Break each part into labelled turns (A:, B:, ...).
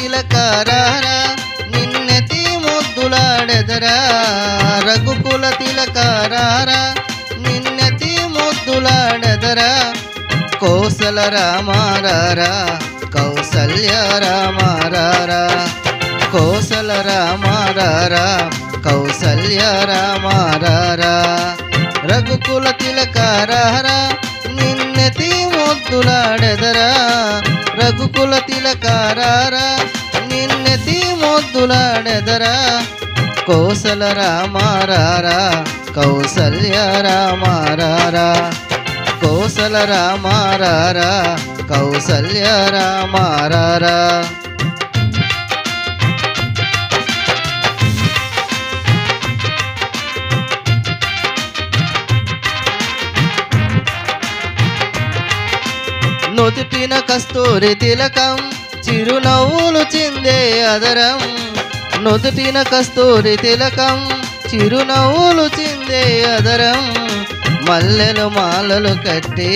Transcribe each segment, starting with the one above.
A: తిలకారారా నిన్నెతి ముద్దులాడెదరా రఘుకుల తిలకారారా నిన్నెతి ముద్దులాడెదరా కోసల రామారారా కౌసల్య రామారారా కోసల రామారారా కౌసల్య రామారారా రఘుకుల తిలకారారా నిన్నెతి ముద్దులాడెదరా రఘుకుల తిలకారారా నిన్నెతి ముద్దులాడెదరా కోసల రామారారా కౌసల్య రామారారా కోసల రామారారా కౌసల్య రామారారా నుదుటిన కస్తూరి తిలకం చిరునవ్వులు చిందే అదరం నుదుటిన కస్తూరి తిలకం చిరునవ్వులు చిందే అదరం మల్లెలు మాలలు కట్టి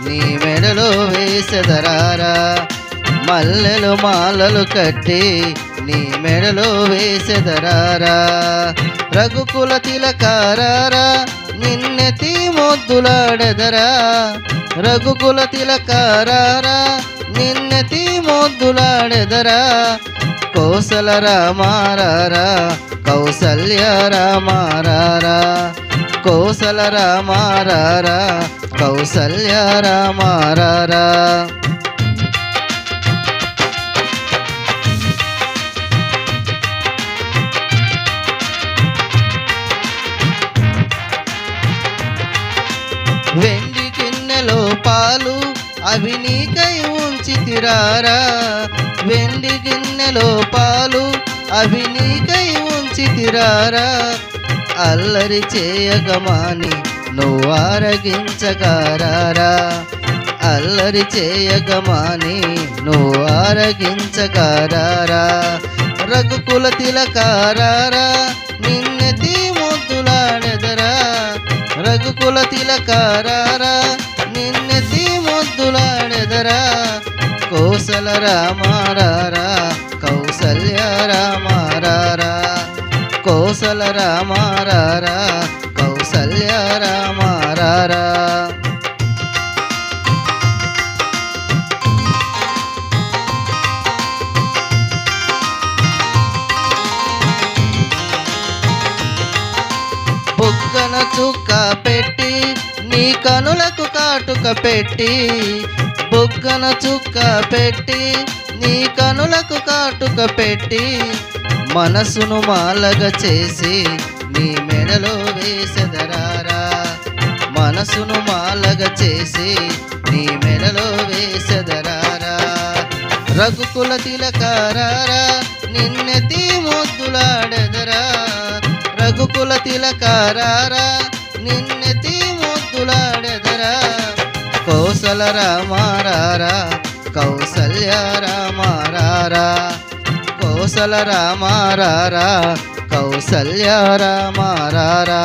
A: నీ మెడలో వేసెదరారా మల్లెలు మాలలు కట్టి నీ మెడలో వేసెదరారా రఘుకుల తిలకారారా నిన్నెతి ముద్దులాడెదరా రఘుకుల తిలకారారా నిన్నెతి ముద్దులాడెదరా కోసల రామారారా కౌసల్య రామారారా కోసల రామారారా కౌసల్య రామారారా వెండి గిన్నెలో పాలు అవి నీకై ఉంచితిరారా వెండి గిన్నెలో పాలు అవి నీకై ఉంచితిరారా అల్లరి చేయగమాని నువ్వు ఆరగించగారారా అల్లరి చేయగమాని నువ్వు ఆరగించగారారా రఘుకుల తిలకారారా నిన్నెతి ముద్దులాడెదరా రఘుకుల తిలకారారా నిన్నెతి ముద్దులాడెదరా కోసల రామారారా కౌసల్య రామారారా కోసల రామారారా కౌసల్య రామారారా బుగ్గన చుక్క పెట్టి నీ కనులకు కాటుక పెట్టి బుగ్గన చుక్క పెట్టి నీ కనులకు కాటుక పెట్టి మనసును మాలగ చేసి నీ మెడలో వేసెదరారా మనసును మాలగ చేసి నీ మెడలో వేసెదరారా రఘుకుల తిలకారారా నిన్నెతి ముద్దులాడెదరా రఘుకుల తిలకారారా నిన్నెతి ముద్దులాడెదరా కోసల రామారారా కౌసల్య రామారారా కోసల రామారారా కౌసల్య రామారారా